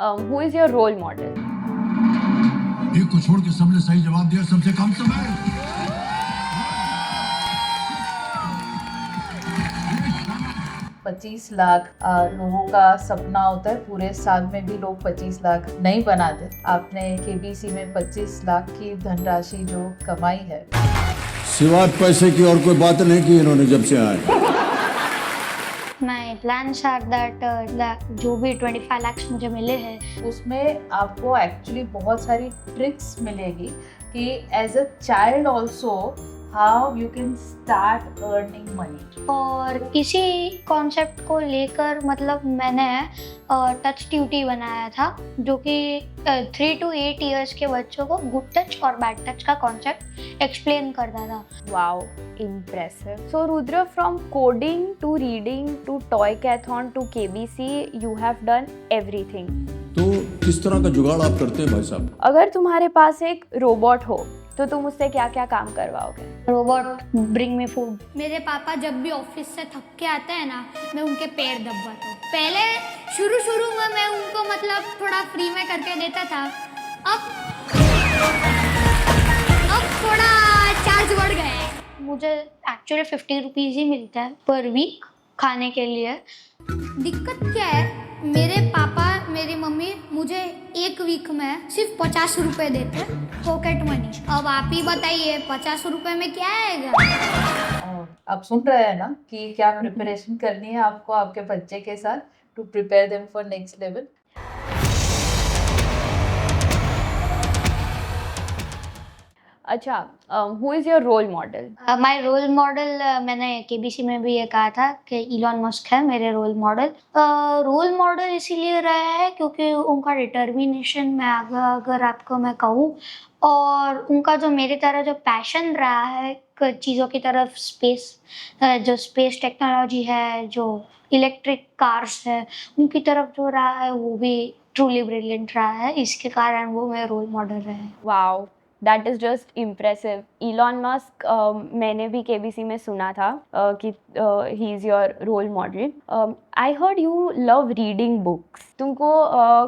Who is your role model? एक को छोड़ के सबने सही जवाब दिया, सबसे कम समय। 25 लाख लोगों का सपना होता है, पूरे साल में भी लोग 25 लाख नहीं बनाते। आपने केबीसी में 25 लाख की धनराशि जो कमाई है, सिवाय पैसे की और कोई बात नहीं की इन्होंने जब से आए। My plans are that जो भी 25 lakhs मुझे मिले हैं उसमें आपको एक्चुअली बहुत सारी ट्रिक्स मिलेगी कि as a child also how you can start earning money. और इसी कॉन्सेप्ट को लेकर मतलब मैंने टच ट्यूटी बनाया था, जो कि 3 to 8 इयर्स के बच्चों को गुड टच और बैड टच का कॉन्सेप्ट एक्सप्लेन करता था। Wow, impressive. So Rudra, from coding to reading to Toycathon to KBC, you have done everything. तो किस तरह का जुगाड़ आप करते हैं भाई साहब? अगर तुम्हारे पास एक रोबोट हो तो तुम उससे क्या क्या काम करवाओगे? Robot bring me food. मेरे पापा जब भी ऑफिस से थक के आते हैं ना, मैं उनके पैर दबाता हूँ। पहले शुरू में मैं उनको मतलब थोड़ा फ्री में करके देता था, अब थोड़ा चार्ज बढ़ गया है। मुझे एक्चुअली 50 रुपीज़ ही मिलता है पर वीक खाने के लिए। दिक्कत क्या है, मेरे पापा मेरी मम्मी मुझे एक वीक में सिर्फ 50 रुपए देते हैं पॉकेट मनी। अब आप ही बताइए 50 रुपए में क्या आएगा? आप सुन रहे हैं ना कि क्या प्रिपरेशन करनी है आपको आपके बच्चे के साथ to prepare them for next level. अच्छा, who is your role model? My role model, मैंने केबीसी में भी ये कहा था कि इलॉन मस्क है मेरे रोल मॉडल। रोल मॉडल इसीलिए रहा है क्योंकि उनका डिटर्मिनेशन, मैं अगर आपको मैं कहूँ, और उनका जो मेरी तरह जो पैशन रहा है चीज़ों की तरफ, जो स्पेस टेक्नोलॉजी है, जो इलेक्ट्रिक कार्स है, उनकी तरफ जो रहा है वो भी ट्रूली ब्रिलियंट रहा है। इसके कारण वो मेरा रोल मॉडल रहा है। Wow, that is just impressive. Elon Musk, मैंने भी KBC में सुना था कि he is your role model. I heard you love reading books. तुमको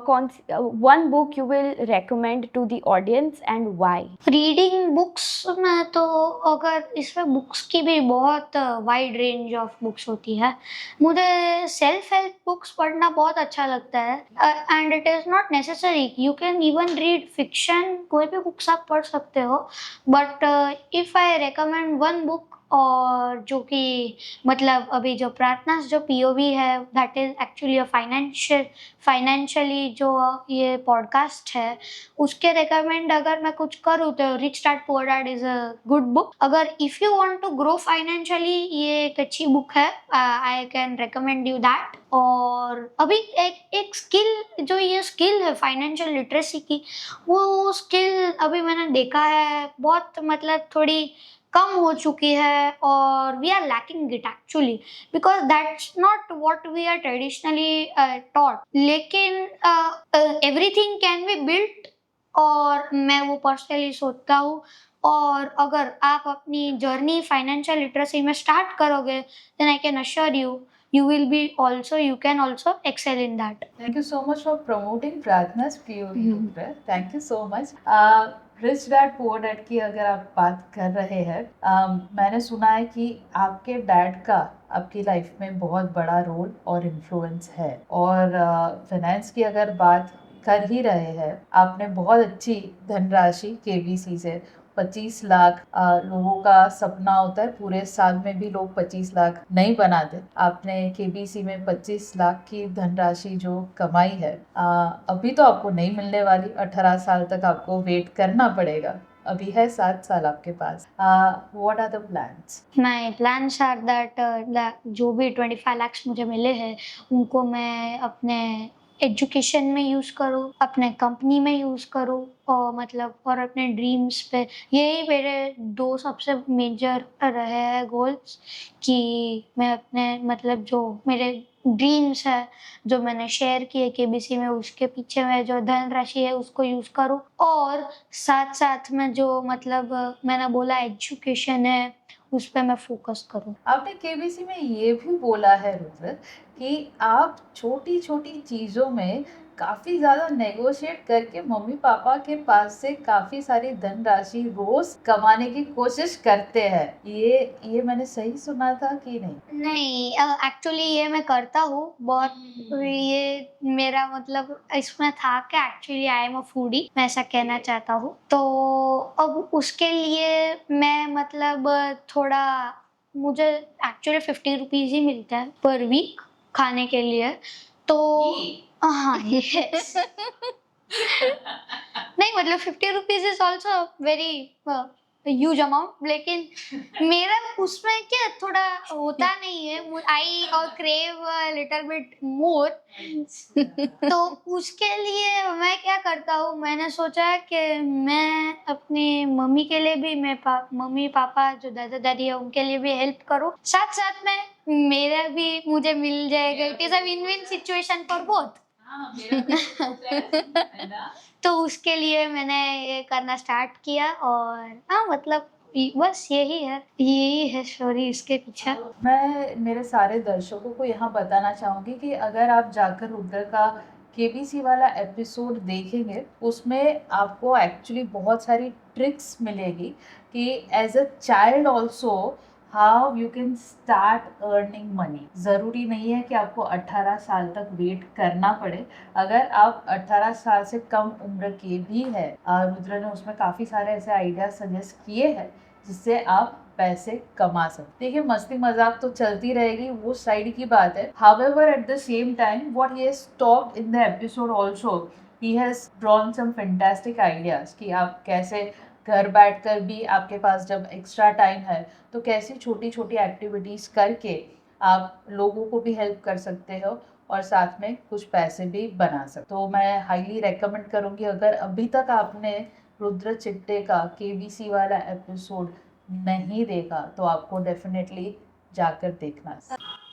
कौन सी one book you will recommend to the audience and why? Reading books में तो अगर इसमें बुक्स की भी बहुत वाइड रेंज ऑफ बुक्स होती है। मुझे सेल्फ हेल्प बुक्स पढ़ना बहुत अच्छा लगता है and it is not necessary, you can even read fiction, कोई भी बुक्स आप पढ़ सकते हो। But if I recommend one book, और जो कि मतलब अभी जो प्रार्थना जो पीओवी है, दैट इज एक्चुअली फाइनेंशियली जो ये पॉडकास्ट है, उसके रिकमेंड अगर मैं कुछ करूँ तो rich dad poor dad is a good book. अगर if you want to grow financially, ये एक अच्छी बुक है, I can recommend you that. और अभी एक स्किल, जो ये स्किल है फाइनेंशियल लिटरेसी की, वो स्किल अभी मैंने देखा है बहुत मतलब थोड़ी कम हो चुकी है, और we are lacking it actually because that's not what we are traditionally taught. लेकिन एवरीथिंग कैन बी बिल्ट, और मैं वो पर्सनली सोचता हूँ। और अगर आप अपनी जर्नी फाइनेंशियल लिटरेसी में स्टार्ट करोगे, then I can assure you you can also excel in that. Thank you so much for promoting Pradhana's POV. Thank you so much. Rich dad poor dad की अगर आप बात कर रहे हैं, मैंने सुना है कि आपके डैड का आपकी लाइफ में बहुत बड़ा रोल और इन्फ्लुएंस है। और फाइनेंस की अगर बात कर ही रहे हैं, आपने बहुत अच्छी धनराशि केबीसी से 25 लाख लोगों का सपना होता है, पूरे साल में भी लोग 25 लाख नहीं बनाते। आपने केबीसी में 25 लाख की धनराशि जो कमाई है, अभी तो आपको नहीं मिलने वाली, 18 साल तक आपको वेट करना पड़ेगा। अभी है 7 साल आपके पास। What are the plans? My plans are that जो भी 25 lakhs मुझे मिले हैं उनको मैं अपने एजुकेशन में यूज़ करूँ, अपने कंपनी में यूज़ करूँ, और मतलब और अपने ड्रीम्स पे। यही मेरे 2 सबसे मेजर रहे हैं गोल्स, कि मैं अपने मतलब जो मेरे ड्रीम्स है जो मैंने शेयर किए केबीसी में, उसके पीछे में जो धनराशि है उसको यूज़ करूँ, और साथ साथ में जो मतलब मैंने बोला एजुकेशन है उस पर मैं फोकस करूँ। आपने केबीसी में ये भी बोला है रुद्र कि आप छोटी छोटी चीज़ों में काफ़ी ज़्यादा नेगोशिएट करके मम्मी पापा के पास से काफ़ी सारी धनराशि रोज कमाने की कोशिश करते हैं। ये मैंने सही सुना था कि नहीं? नहीं, एक्चुअली ये मैं करता हूँ बहुत। ये मेरा मतलब इसमें था कि actually I am a foodie, मैं ऐसा कहना चाहता हूँ। तो अब उसके लिए मैं मतलब थोड़ा, मुझे एक्चुअली 50 रुपीज़ ही मिलता है पर वीक खाने के लिए। तो हाँ, यस। नहीं मतलब 50 rupees is also very huge amount, लेकिन मेरा उसमें क्या थोड़ा होता नहीं है, आई और क्रेव लिटिल बिट मोर। तो उसके लिए मैं क्या करता हूँ, मैंने सोचा है कि मैं अपनी मम्मी के लिए भी, मम्मी पापा जो दादा दादी है उनके लिए भी हेल्प करूँ, साथ साथ में मेरा भी मुझे मिल जाएगा। It is a win win situation for both. तो उसके लिए मैंने ये करना स्टार्ट किया, और हाँ मतलब बस यही है स्टोरी इसके पीछे। मैं मेरे सारे दर्शकों को यहाँ बताना चाहूँगी कि अगर आप जाकर रुद्र का केबीसी वाला एपिसोड देखेंगे, उसमें आपको एक्चुअली बहुत सारी ट्रिक्स मिलेगी कि as a child also how you can start earning money. ज़रूरी नहीं है कि आपको 18 साल तक वेट करना पड़े। अगर आप 18 साल से कम उम्र के भी है, रुद्र ने उसमें काफ़ी सारे ऐसे आइडिया सजेस्ट किए हैं जिससे आप पैसे कमा सकते। देखिए मस्ती मजाक तो चलती रहेगी, वो साइड की बात है। However, at the same time, what he has talked in the episode also, he has drawn some fantastic ideas कि आप कैसे घर बैठकर भी, आपके पास जब एक्स्ट्रा टाइम है तो कैसी छोटी छोटी एक्टिविटीज करके आप लोगों को भी हेल्प कर सकते हो और साथ में कुछ पैसे भी बना सकते। तो मैं हाईली रेकमेंड करूँगी, अगर अभी तक आपने रुद्र चिट्टे का केबीसी वाला एपिसोड नहीं देखा तो आपको डेफिनेटली जाकर देखना।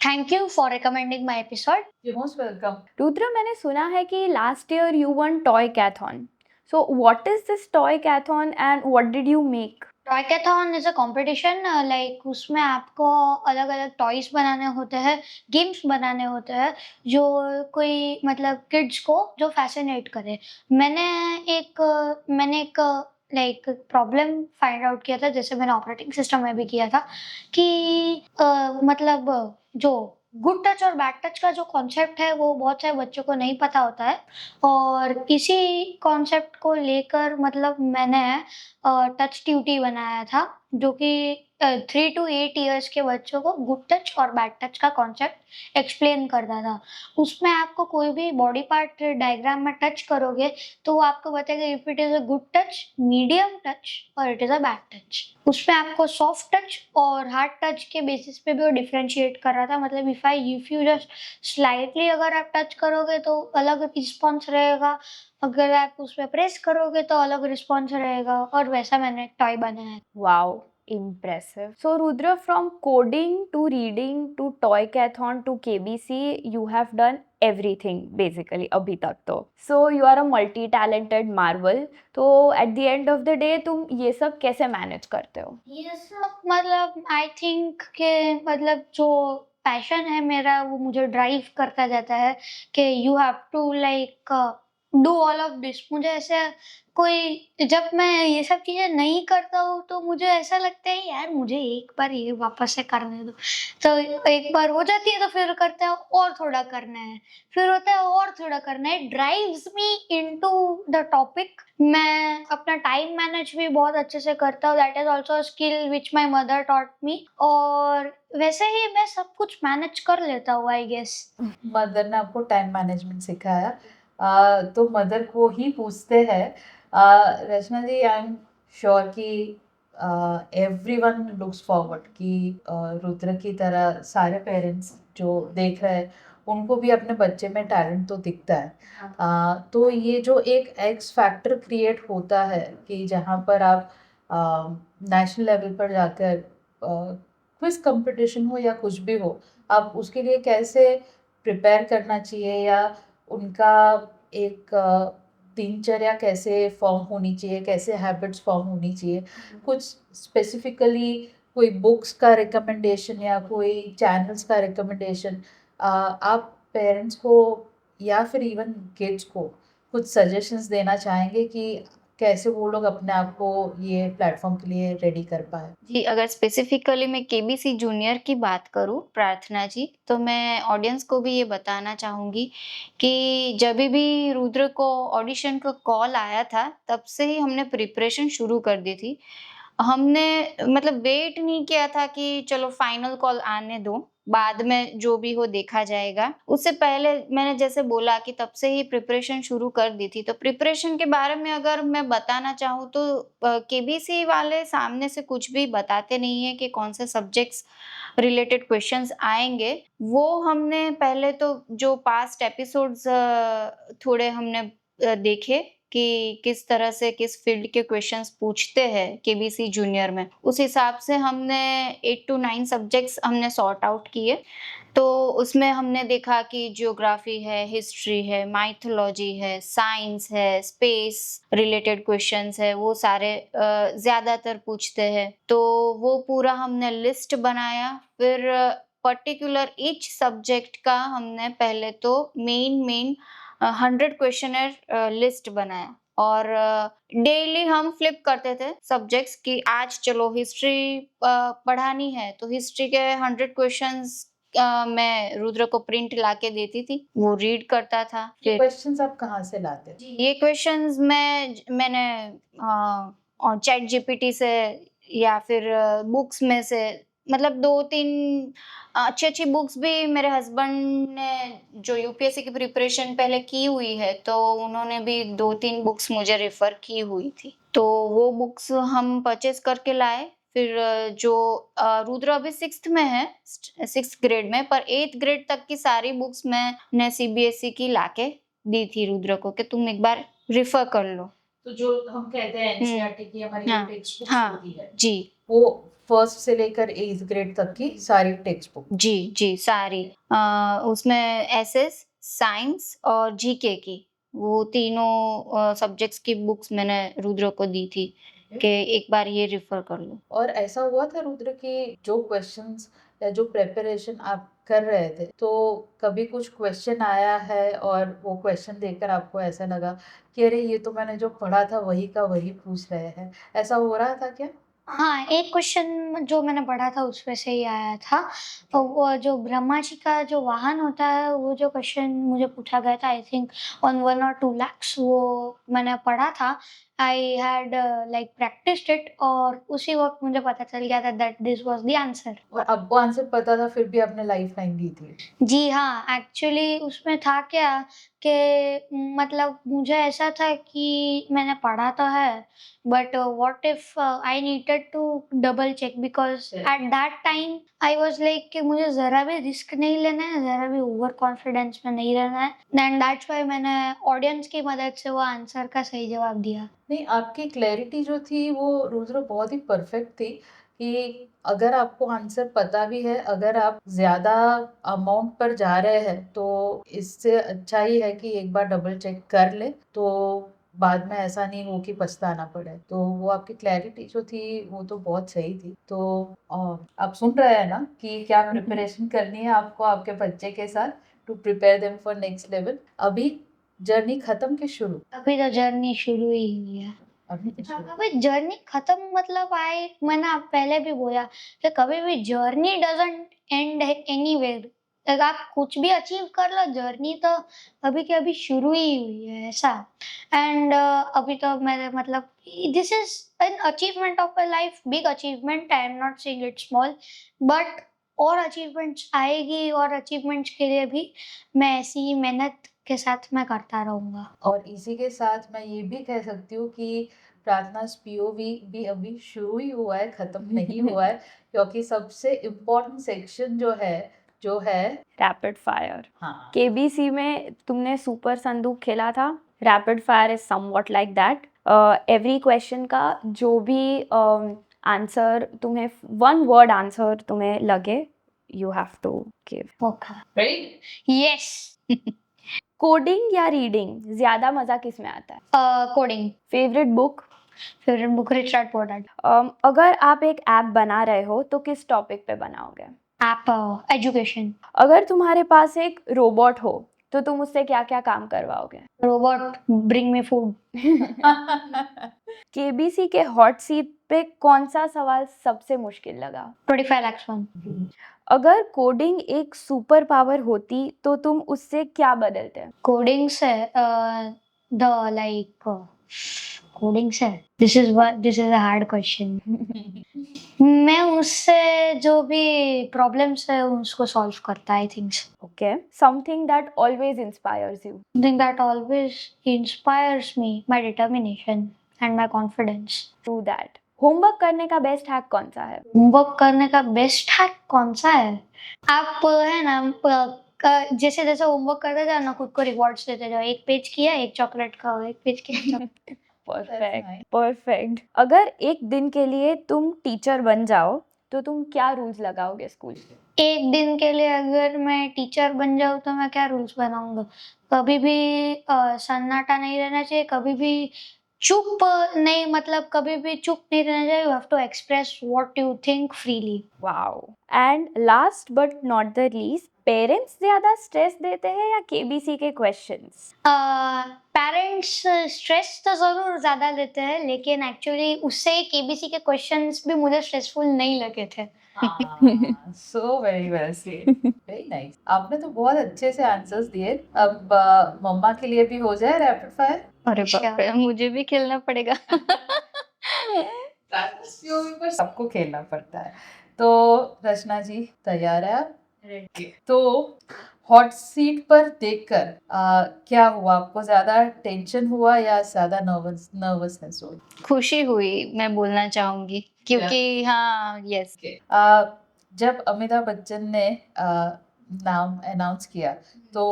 Thank you for recommending my episode. You most welcome. Rudra, मैंने सुना है कि last year you won Toycathon. So what is this Toycathon and what did you make? Toycathon is a competition, like उसमें आपको अलग अलग toys बनाने होते हैं, गेम्स बनाने होते हैं जो कोई मतलब किड्स को जो फैसिनेट करे। मैंने एक लाइक प्रॉब्लम फाइंड आउट किया था, जैसे मैंने ऑपरेटिंग सिस्टम में भी किया था कि मतलब जो गुड टच और बैड टच का जो कॉन्सेप्ट है वो बहुत सारे बच्चों को नहीं पता होता है, और इसी कॉन्सेप्ट को लेकर मतलब मैंने टच ट्यूटी बनाया था, जो कि 3 to 8 ईयर्स के बच्चों को गुड टच और बैड टच का कॉन्सेप्ट एक्सप्लेन करता था। उसमें आपको कोई भी बॉडी पार्ट डायग्राम में टच करोगे तो वो आपको बताएगा if it is a good touch, medium touch और it is a bad touch. उसमें आपको सॉफ्ट टच और हार्ड टच के बेसिस पे भी वो डिफरेंशिएट कर रहा था। मतलब इफ यू जस्ट स्लाइटली अगर आप टच करोगे तो अलग रिस्पॉन्स रहेगा, अगर आप उस पे प्रेस करोगे तो अलग रिस्पॉन्स रहेगा, और वैसा मैंने टॉय बनाया है। Wow, impressive. So Rudra, from coding to reading to toycathon to KBC, you have done everything basically अभी तक तो. So you are a multi-talented marvel. तो at the end of the day तुम ये सब कैसे मैनेज करते हो? ये सब मतलब आई थिंक के मतलब जो पैशन है मेरा वो मुझे ड्राइव करता जाता है कि you have to like do all of this. मुझे ऐसे कोई, जब मैं ये सब चीज़ें नहीं करता हूँ तो मुझे ऐसा लगता है यार मुझे एक बार ये वापस से करने दो, तो एक बार हो जाती है तो फिर करते हैं और थोड़ा करना है, फिर होता है और थोड़ा करना है। Drives me into the topic. मैं अपना टाइम मैनेज भी बहुत अच्छे से करता हूँ, that is also skill which my mother taught me, और वैसे ही मैं सब कुछ मैनेज कर लेता हूँ आई गेस। मदर ने आपको टाइम मैनेजमेंट सिखाया, तो मदर को ही पूछते हैं। रचना जी, आई एम श्योर कि एवरीवन लुक्स फॉरवर्ड कि रुद्र की तरह सारे पेरेंट्स जो देख रहे हैं उनको भी अपने बच्चे में टैलेंट तो दिखता है। तो ये जो एक एक्स फैक्टर क्रिएट होता है कि जहाँ पर आप नेशनल लेवल पर जाकर क्विज कंपटीशन हो या कुछ भी हो, आप उसके लिए कैसे प्रिपेयर करना चाहिए या उनका एक दिनचर्या कैसे फॉर्म होनी चाहिए, कैसे हैबिट्स फॉर्म होनी चाहिए, कुछ स्पेसिफिकली कोई बुक्स का रिकमेंडेशन या कोई चैनल्स का रिकमेंडेशन आप पेरेंट्स को या फिर इवन किड्स को कुछ सजेशंस देना चाहेंगे कि कैसे वो लोग अपने आप को ये प्लेटफॉर्म के लिए रेडी कर पाए? जी, अगर स्पेसिफिकली मैं केबीसी जूनियर की बात करूँ प्रार्थना जी, तो मैं ऑडियंस को भी ये बताना चाहूँगी कि जब भी रुद्र को ऑडिशन का कॉल आया था, तब से ही हमने प्रिपरेशन शुरू कर दी थी। हमने मतलब वेट नहीं किया था कि चलो फाइनल कॉल आने दो, बाद में जो भी हो देखा जाएगा। उससे पहले मैंने जैसे बोला कि तब से ही प्रिपरेशन शुरू कर दी थी। तो प्रिपरेशन के बारे में अगर मैं बताना चाहूँ तो केबीसी वाले सामने से कुछ भी बताते नहीं है कि कौन से सब्जेक्ट्स रिलेटेड क्वेश्चंस आएँगे। वो हमने पहले तो जो पास्ट एपिसोड्स थोड़े हमने देखे कि किस तरह से किस फील्ड के क्वेश्चंस पूछते हैं केबीसी जूनियर में। उस हिसाब से हमने 8 टू 9 सब्जेक्ट्स हमने सॉर्ट आउट किए। तो उसमें हमने देखा कि ज्योग्राफी है, हिस्ट्री है, माइथोलॉजी है, साइंस है, स्पेस रिलेटेड क्वेश्चंस है, वो सारे ज़्यादातर पूछते हैं। तो वो पूरा हमने लिस्ट बनाया। फिर पर्टिकुलर ईच सब्जेक्ट का हमने पहले तो मेन 100 क्वेश्चनर लिस्ट बनाया और डेली हम फ्लिप करते थे सब्जेक्ट्स कि आज चलो हिस्ट्री पढ़ानी है तो हिस्ट्री के 100 क्वेश्चंस मैं रुद्र को प्रिंट लाके देती थी, वो रीड करता था। फिर क्वेश्चंस आप कहाँ से लाते? ये क्वेश्चंस मैंने चैट जीपीटी से या फिर बुक्स में से मतलब 2-3 अच्छी बुक्स भी मेरे हस्बैंड ने जो यूपीएससी की प्रिपरेशन पहले की हुई है तो उन्होंने भी 2-3 बुक्स मुझे रेफर की हुई थी। तो वो बुक्स हम परचेज करके लाए। फिर जो रुद्र अभी 6th में है, 6th ग्रेड में, पर 8th ग्रेड तक की सारी बुक्स मैंने सीबीएसई की लाके दी थी रुद्र को कि तुम एक बार रेफर कर लो। तो जो हम कहते हैं एनसीईआरटी की हमारी हाँ, टेक्स्ट बुक हाँ, होती है, जी वो फर्स्ट से लेकर 8th ग्रेड तक की सारी टेक्स्ट बुक। जी सारी उसमें एसएस, साइंस और जीके की वो तीनों सब्जेक्ट्स की बुक्स मैंने रुद्र को दी थी कि एक बार ये रेफर कर लो। और ऐसा हुआ था रुद्र कि जो क्वेश्चंस या जो प्रिपरेशन आप कर रहे थे तो कभी कुछ क्वेश्चन आया है और वो क्वेश्चन देखकर आपको ऐसा लगा कि अरे ये तो मैंने जो पढ़ा था वही का वही पूछ रहे हैं, ऐसा हो रहा था क्या? हाँ, एक क्वेश्चन जो मैंने पढ़ा था उसमें से ही आया था। वो जो ब्रह्मा जी का जो वाहन होता है, वो जो क्वेश्चन मुझे पूछा गया था आई थिंक ऑन 1 और 2 lakhs वो मैंने पढ़ा था। I had like practised it और उसी वक़्त मुझे पता चल गया था that this was the answer. और आपको आंसर पता था फिर भी आपने लाइफ लाइन दी थी? जी हाँ, एक्चुअली उसमें था क्या कि मतलब मुझे ऐसा था कि मैंने पढ़ा तो है but what if I needed to double check because at that time I was like कि मुझे ज़रा भी रिस्क नहीं लेना है, ज़रा भी ओवर कॉन्फिडेंस में नहीं रहना है। एंड दैट्स व्हाई मैंने ऑडियंस की मदद से वो आंसर का सही जवाब दिया। नहीं, आपकी क्लैरिटी जो थी वो रुद्र बहुत ही परफेक्ट थी कि अगर आपको आंसर पता भी है, अगर आप ज़्यादा अमाउंट पर जा रहे हैं तो इससे अच्छा ही है कि एक बार डबल चेक कर ले तो बाद में ऐसा नहीं हो कि पछताना पड़े। तो वो आपकी क्लैरिटी जो थी वो तो बहुत सही थी। तो आप सुन रहे हैं ना कि क्या प्रिपरेशन करनी है आपको आपके बच्चे के साथ to prepare them for next level. अभी जर्नी खत्म कि शुरू? अभी तो जर्नी शुरू ही हुई है। अभी तो शुरू। अभी जर्नी खत्म मतलब मैंने आप पहले भी बोला कि कभी भी जर्नी डजंट एंड एनीवेयर। अगर आप कुछ भी अचीव कर लो जर्नी तो अभी के अभी शुरू ही हुई है ऐसा। एंड अभी तो मेरे मतलब this is an achievement of my life, big achievement. I am not saying it small but और अचीवमेंट्स आएगी और अचीवमेंट्स के लिए भी मैं ऐसी ही मेहनत के साथ मैं करता रहूँगा। और इसी के साथ मैं ये भी कह सकती हूँ कि प्रार्थना's POV भी अभी शुरू ही हुआ है, खत्म नहीं हुआ है क्योंकि सबसे इम्पोर्टेंट सेक्शन जो है रैपिड फायर। हाँ, केबीसी में तुमने सुपर संदूक खेला था। Rapid fire is somewhat like that. Every question का जो भी आंसर तुम्हें 1 word आंसर तुम्हें लगे you have to give. Okay right? Yes. Coding या रीडिंग ज्यादा मजा किस में आता है? Coding. Favourite book? Rich dad poor dad. अगर आप एक ऐप बना रहे हो तो किस टॉपिक पे बनाओगे? आप एजुकेशन अगर तुम्हारे पास एक रोबोट हो तो तुम उससे क्या क्या काम करवाओगे? Robot bring me food KBC के हॉट सीट पे कौन सा सवाल सबसे मुश्किल लगा? 25 lakhs one अगर कोडिंग एक सुपर पावर होती तो तुम उससे क्या बदलते? कोडिंग से द लाइक कोडिंग से this is a hard question मैं उससे जो भी प्रॉब्लम्स है उसको सॉल्व करता I think okay, something that always inspires you. something that always inspires me my determination and my confidence true that. Homework करने का बेस्ट हैक कौन सा है? होमवर्क करने का बेस्ट हैक कौन सा है आप है ना जैसे जैसे होमवर्क करते जाओ ना खुद को रिवॉर्ड्स देते जाओ एक पेज किया एक चॉकलेट खाओ एक पेज किया chocolate। Perfect nice. परफेक्ट। अगर एक दिन के लिए तुम टीचर बन जाओ तो तुम क्या रूल्स लगाओगे स्कूल के? एक दिन के लिए अगर मैं टीचर बन जाऊँ तो मैं क्या रूल्स बनाऊंगा कभी भी सन्नाटा नहीं रहना चाहिए कभी भी चुप नहीं मतलब कभी भी चुप नहीं रहना चाहिए you have to express what you think freely wow. And last but not the least, parents ज्यादा स्ट्रेस देते हैं या केबीसी के क्वेश्चंस? पेरेंट्स स्ट्रेस तो जरूर ज्यादा लेते हैं लेकिन एक्चुअली उससे केबीसी के क्वेश्चंस भी मुझे स्ट्रेसफुल नहीं लगे थे so very well said, very nice. आपने तो बहुत अच्छे से आंसर्स दिए। अब मम्मा के लिए भी हो जाए रैपिड फायर। अरे बाप रे, मुझे भी खेलना पड़ेगा। पर सबको खेलना पड़ता है। तो रचना जी तैयार है आप? तो हॉट सीट पर देखकर क्या हुआ आपको? ज्यादा टेंशन हुआ या ज्यादा नर्वसनेस हुई? खुशी हुई मैं बोलना चाहूंगी क्योंकि हाँ यस जब अमिताभ बच्चन ने नाम अनाउंस किया तो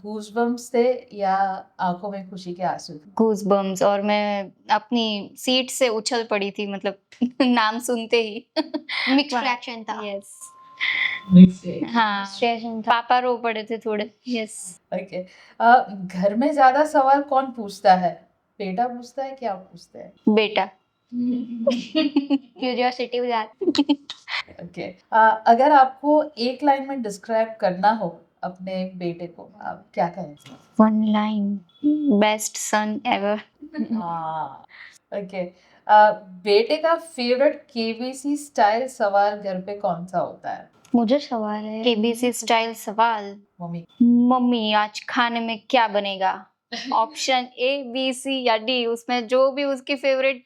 गूज़बम्प्स थे या आंखों में खुशी के आंसू थे? गूज बम्स और मैं अपनी सीट से उछल पड़ी थी मतलब नाम सुनते ही मिक्स रिएक्शन था यस Okay. हाँ स्ट्रेसन था पापा रो पड़े थे थोड़े यस Okay. घर में ज्यादा सवाल कौन पूछता है? बेटा पूछता है कि आप पूछते हैं? बेटा क्यूरियोसिटी हो जाती ओके। अगर आपको एक लाइन में डिस्क्राइब करना हो अपने बेटे को, आप क्या कहेंगे? वन लाइन बेस्ट सन एवर हाँ, ओके। बेटे का फेवरेट केबीसी स्टाइल सवाल घर पे कौन सा होता है? मुझे सवाल है केबीसी स्टाइल सवाल मम्मी। मम्मी आज खाने में क्या बनेगा ऑप्शन ए बी सी या डी उसमें जो भी उसकी फेवरेट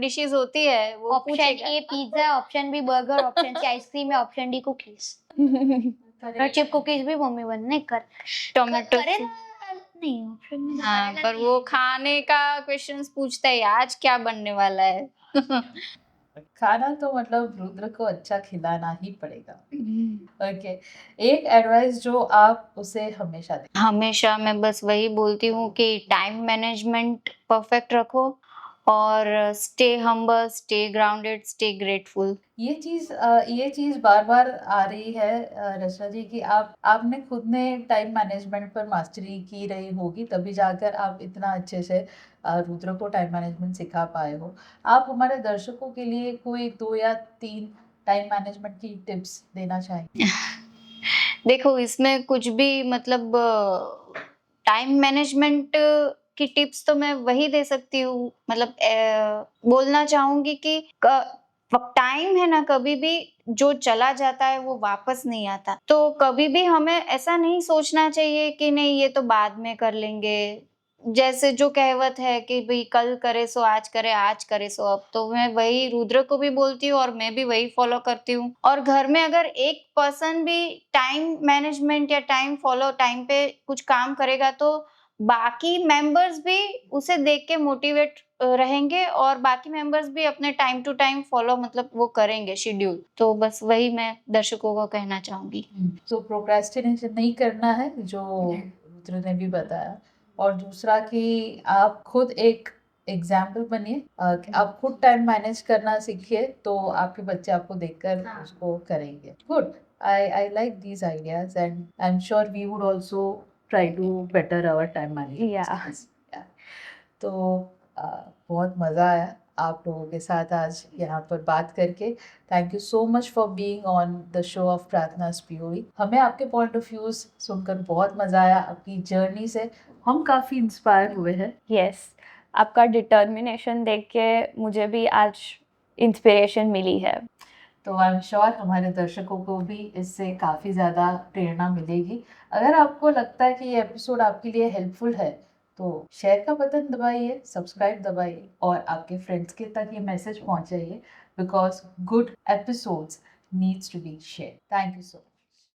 डिशेस होती है वो ऑप्शन पूछेगा A pizza option B burger option C ice cream है option D cookies chip cookies भी मम्मी बन नहीं कर टोमेटो करे ना नहीं ऑप्शन में हाँ पर वो खाने का क्वेश्चंस पूछता है आज क्या बनने वाला है खाना तो मतलब रुद्र को अच्छा खिलाना ही पड़ेगा। ओके। एक एडवाइस जो आप उसे हमेशा दें? हमेशा मैं बस वही बोलती हूँ कि टाइम मैनेजमेंट परफेक्ट रखो और stay humble stay grounded stay grateful ये चीज बार बार आ रही है रचना जी की आपने खुद ने टाइम मैनेजमेंट पर मास्टरी की रही होगी तभी जाकर आप इतना अच्छे से रुद्र को टाइम मैनेजमेंट सिखा पाए हो। आप हमारे दर्शकों के लिए कोई 2 या 3 टाइम मैनेजमेंट की टिप्स देना चाहेंगे? देखो इसमें कुछ भी मतलब टाइम मैनेजमेंट की टिप्स तो मैं वही दे सकती हूँ मतलब बोलना चाहूंगी कि टाइम है ना कभी भी जो चला जाता है वो वापस नहीं आता तो कभी भी हमें ऐसा नहीं सोचना चाहिए कि नहीं ये तो बाद में कर लेंगे जैसे जो कहावत है कि भाई कल करे सो आज करे सो अब तो मैं वही रुद्र को भी बोलती हूँ और मैं भी वही फॉलो करती हूँ और घर में अगर एक पर्सन भी टाइम मैनेजमेंट या टाइम पे कुछ काम करेगा तो बाकी मेंबर्स भी उसे देख के मोटिवेट रहेंगे और बाकी मेंबर्स भी अपने टाइम टू टाइम फॉलो मतलब वो करेंगे शेड्यूल तो बस वही मैं दर्शकों को कहना चाहूंगी तो प्रोक्रेस्टिनेशन नहीं करना है जो रुद्र ने भी बताया और दूसरा कि आप खुद एक एग्जाम्पल बनिए आप खुद टाइम मैनेज करना सीखिए तो आपके बच्चे आपको देखकर उसको करेंगे। Good, I like these ideas and I am sure we would also try to better our time management Yeah. skills. Yeah. तो बहुत मज़ा आया आप लोगों के साथ आज यहाँ पर बात करके। Thank you so much for being on the show of प्रार्थना's POV। हमें आपके पॉइंट ऑफ व्यूज सुनकर बहुत मजा आया, आपकी जर्नी से हम काफ़ी इंस्पायर हुए हैं। यस, आपका डिटर्मिनेशन देख के मुझे भी आज इंस्पिरेशन मिली है। तो आई एम श्योर हमारे दर्शकों को भी इससे काफ़ी ज़्यादा प्रेरणा मिलेगी। अगर आपको लगता है कि ये एपिसोड आपके लिए हेल्पफुल है तो शेयर का बटन दबाइए, सब्सक्राइब दबाइए और आपके फ्रेंड्स के तक ये मैसेज पहुंचाइए, because good episodes needs to be share. Thank you so much.